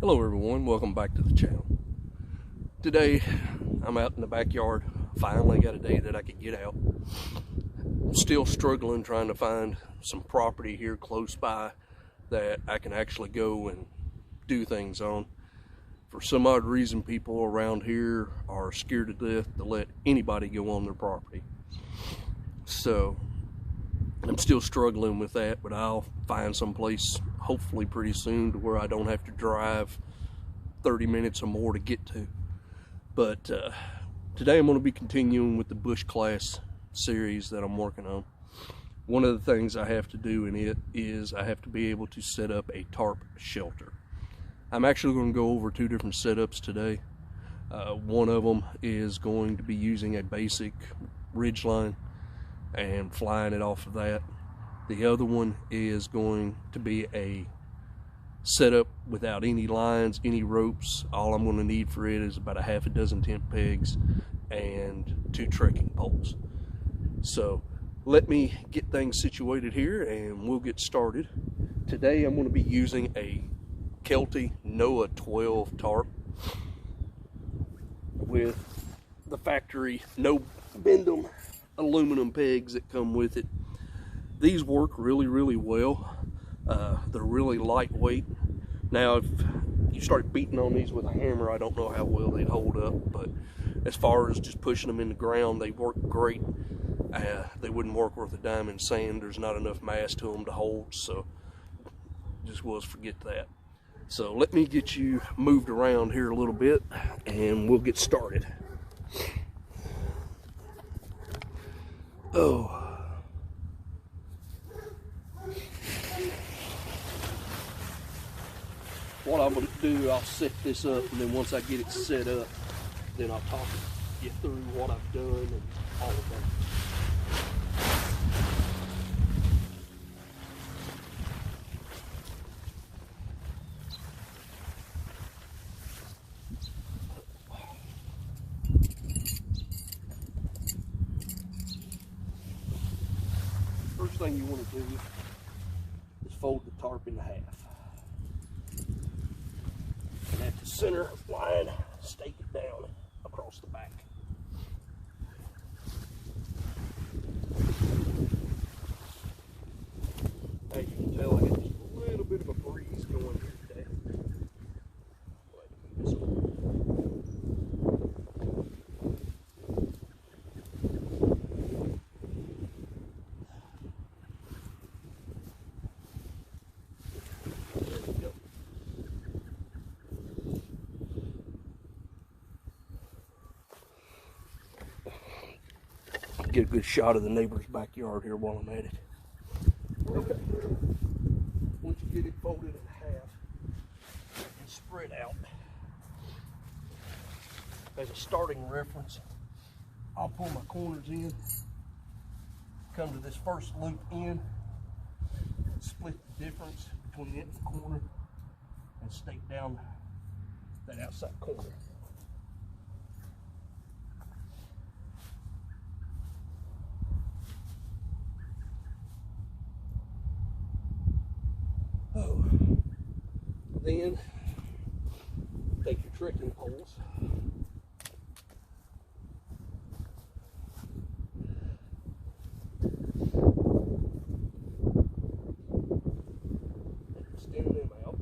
Hello everyone, welcome back to the channel. Today I'm out in the backyard. Finally got a day that I could get out. I'm still struggling trying to find some property here close by that I can actually go and do things on. For some odd reason, people around here are scared to death to let anybody go on their property. So I'm still struggling with that, but I'll find some place hopefully pretty soon to where I don't have to drive 30 minutes or more to get to. But today I'm going to be continuing with the Bushclass series that I'm working on. One of the things I have to do in it is I have to be able to set up a tarp shelter. I'm actually going to go over two different setups today. One of them is going to be using a basic ridge line and flying it off of that. The other one is going to be a setup without any lines, any ropes. All I'm going to need for it is about a half a dozen tent pegs and 2 trekking poles. So let me get things situated here and we'll get started. Today I'm going to be using a Kelty Noah 12 tarp with the factory no bend-em aluminum pegs that come with it. These work really well. They're really lightweight. Now if you start beating on these with a hammer, I don't know how well they'd hold up, but as far as just pushing them in the ground, they work great. They wouldn't work worth a dime in sand. There's not enough mass to them to hold, so just was forget that. So let me get you moved around here a little bit and we'll get started. What I'm going to do, I'll set this up, and then once I get it set up, then I'll talk you through what I've done and all of that. First thing you want to do is fold the tarp in half. And at the center line, stake it down across the back. As you can tell, I got just a little bit of a breeze going here today. Get a good shot of the neighbor's backyard here while I'm at it. Okay. Once you get it folded in half and spread out, as a starting reference, I'll pull my corners in, come to this first loop in, split the difference between it and the corner, and stake down that outside corner. Then take your trekking poles, and extend them out.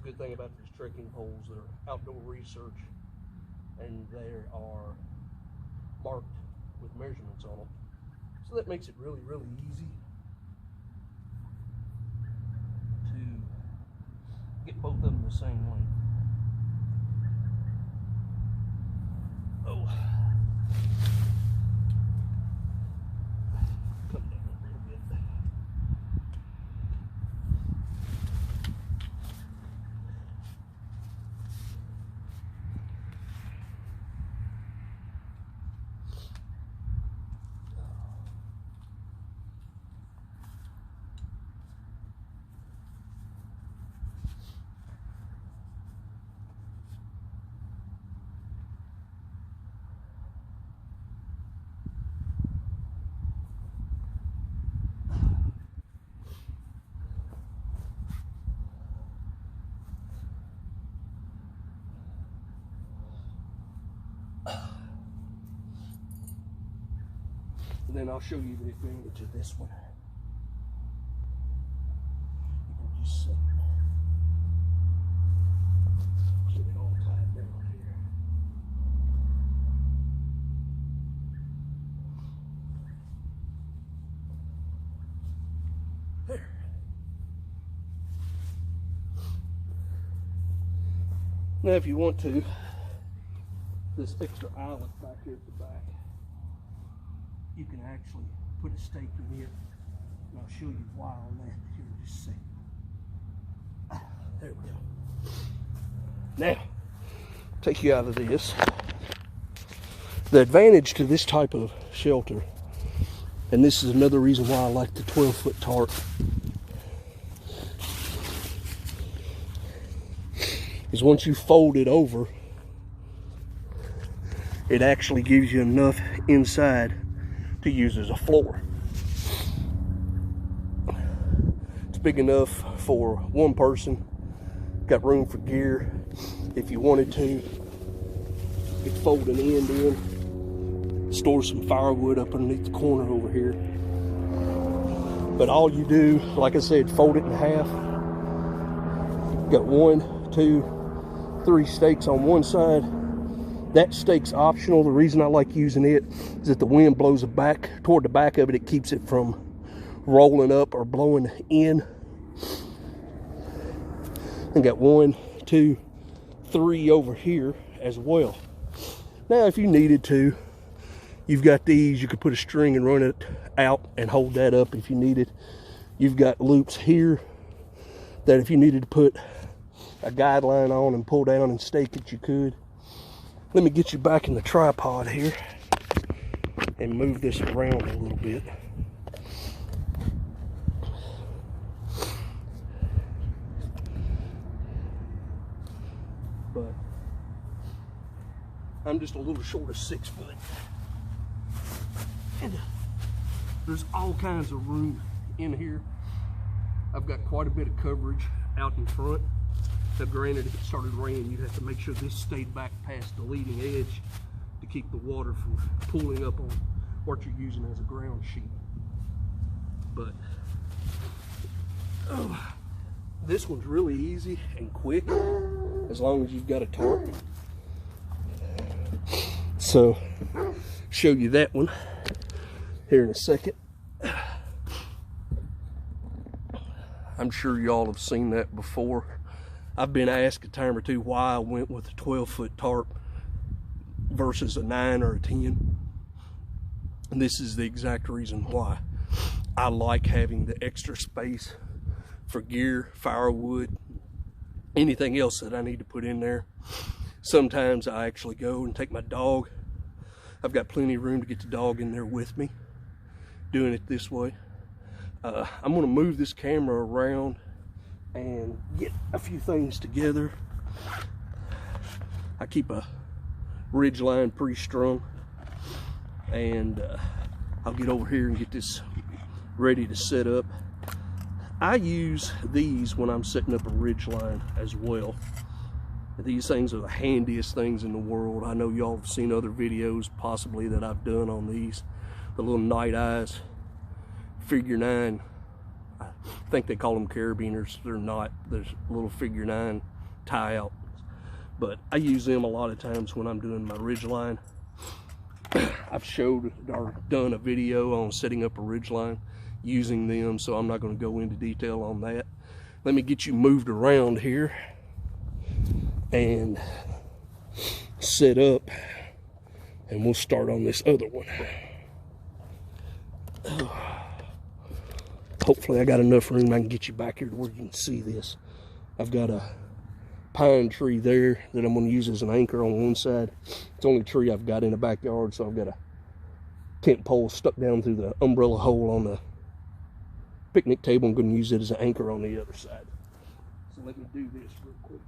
Good thing about these trekking poles, they're outdoor research and they are marked with measurements on them, so that makes it really easy to get both of them the same length. Come down a little bit. And then I'll show you the advantage of this one. You can just get it all tied down here. There. Now if you want to, this extra eyelet back here at the back, you can actually put a stake in here, and I'll show you why on that here in just a second. There we go. Now, take you out of this. The advantage to this type of shelter, and this is another reason why I like the 12-foot tarp, is once you fold it over, it actually gives you enough inside to use as a floor. It's big enough for one person. Got room for gear. If you wanted to, you could fold an end in, store some firewood up underneath the corner over here. But all you do, like I said, fold it in half. Got 1, 2, 3 stakes on one side. That stake's optional. The reason I like using it is that the wind blows it back toward the back of it. It keeps it from rolling up or blowing in. And got 1, 2, 3 over here as well. Now, if you needed to, you've got these. You could put a string and run it out and hold that up if you needed. You've got loops here that if you needed to put a guideline on and pull down and stake it, you could. Let me get you back in the tripod here and move this around a little bit. But I'm just a little short of 6 foot. And there's all kinds of room in here. I've got quite a bit of coverage out in front. Now granted, if it started raining, you'd have to make sure this stayed back past the leading edge to keep the water from pooling up on what you're using as a ground sheet. But this one's really easy and quick as long as you've got a tarp. So, show you that one here in a second. I'm sure y'all have seen that before. I've been asked a time or two why I went with a 12-foot tarp versus a 9 or a 10. And this is the exact reason why. I like having the extra space for gear, firewood, anything else that I need to put in there. Sometimes I actually go and take my dog. I've got plenty of room to get the dog in there with me, doing it this way. I'm going to move this camera around and get a few things together. I keep a ridge line pre-strung, and I'll get over here and get this ready to set up. I use these when I'm setting up a ridge line as well. These things are the handiest things in the world. I know y'all have seen other videos possibly that I've done on these. The little night eyes, figure 9. I think they call them carabiners. They're not. There's little figure 9 tie out. But I use them a lot of times when I'm doing my ridge line. I've showed or done a video on setting up a ridge line using them, so I'm not going to go into detail on that. Let me get you moved around here and set up, and we'll start on this other one. Hopefully I got enough room I can get you back here to where you can see this. I've got a pine tree there that I'm going to use as an anchor on one side. It's the only tree I've got in the backyard, so I've got a tent pole stuck down through the umbrella hole on the picnic table. I'm going to use it as an anchor on the other side. So let me do this real quick.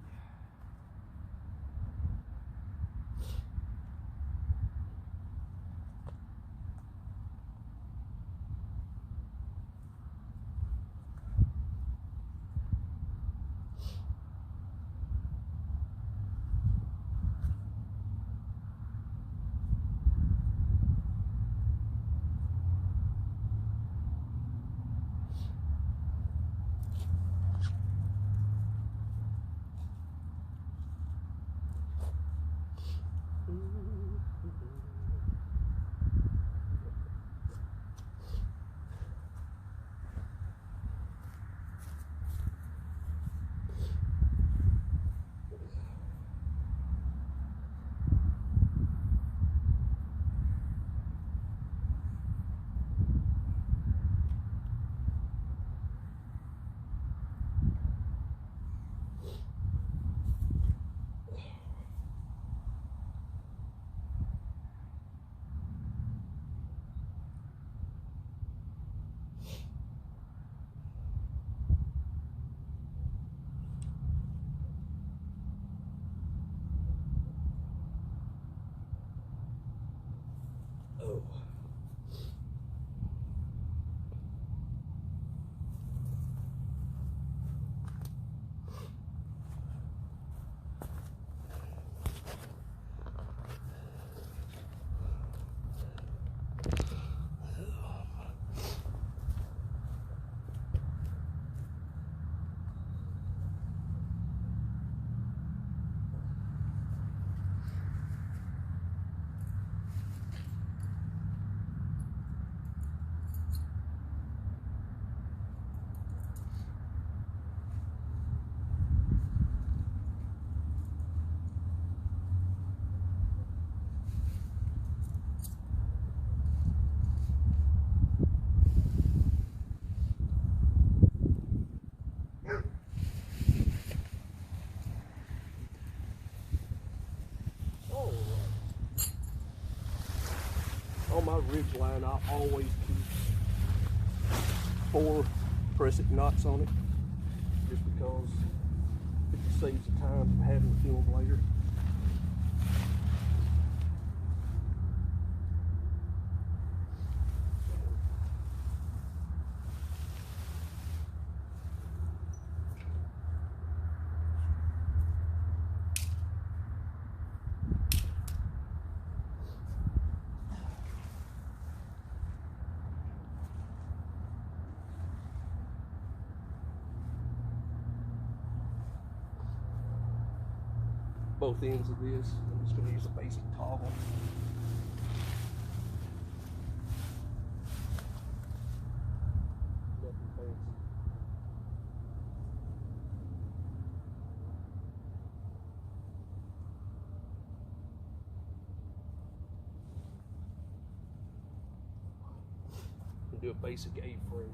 on my ridge line, I always keep 4 pressing knots on it, just because it just saves the time from having to fill them later. Both ends of this, I'm just going to use a basic toggle. Nothing fancy. And do a basic A-frame.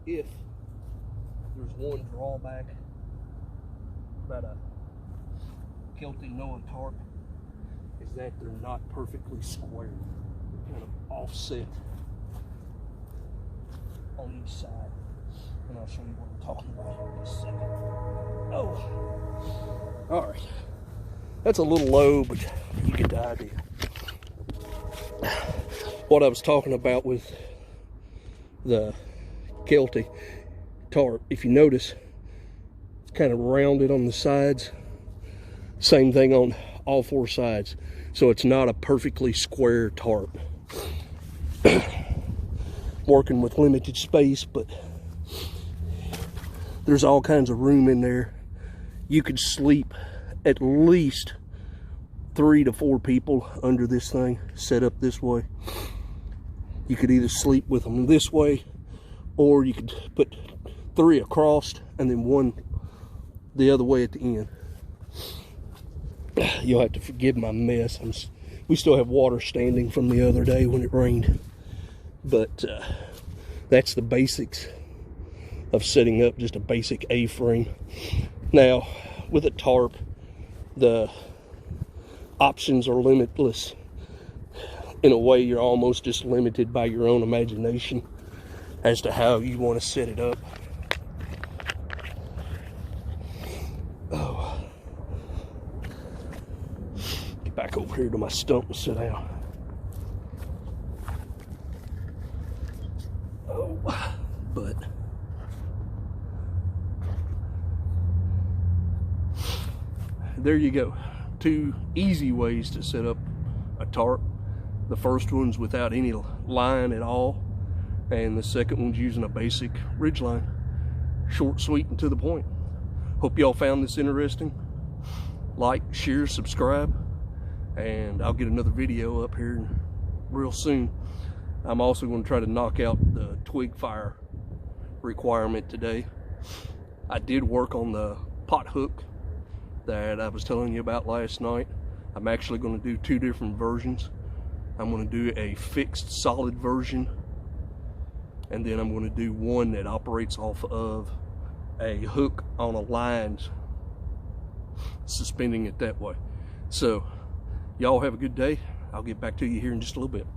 If there's one drawback about a Kelty Noah tarp, is that they're not perfectly square. They're kind of offset on each side. And I'll show you what I'm talking about here in just a second. Oh, all right. That's a little low, but you get the idea. What I was talking about with the Kelty tarp, if you notice, it's kind of rounded on the sides. Same thing on all 4 sides. So it's not a perfectly square tarp. Working with limited space, but there's all kinds of room in there. You could sleep at least 3 to 4 people under this thing set up this way. You could either sleep with them this way, or you could put 3 across and then 1 the other way at the end. You'll have to forgive my mess. We still have water standing from the other day when it rained. But that's the basics of setting up just a basic A-frame. Now, with a tarp, the options are limitless. In a way, you're almost just limited by your own imagination as to how you want to set it up. Oh. Get back over here to my stump and sit down. Oh, but there you go. 2 easy ways to set up a tarp. The first one's without any line at all, and the second one's using a basic ridge line. Short, sweet, and to the point. Hope y'all found this interesting. Like, share, subscribe, and I'll get another video up here real soon. I'm also going to try to knock out the twig fire requirement today. I did work on the pot hook that I was telling you about last night. I'm actually going to do 2 different versions. I'm going to do a fixed solid version, and then I'm going to do one that operates off of a hook on a line, suspending it that way. So y'all have a good day. I'll get back to you here in just a little bit.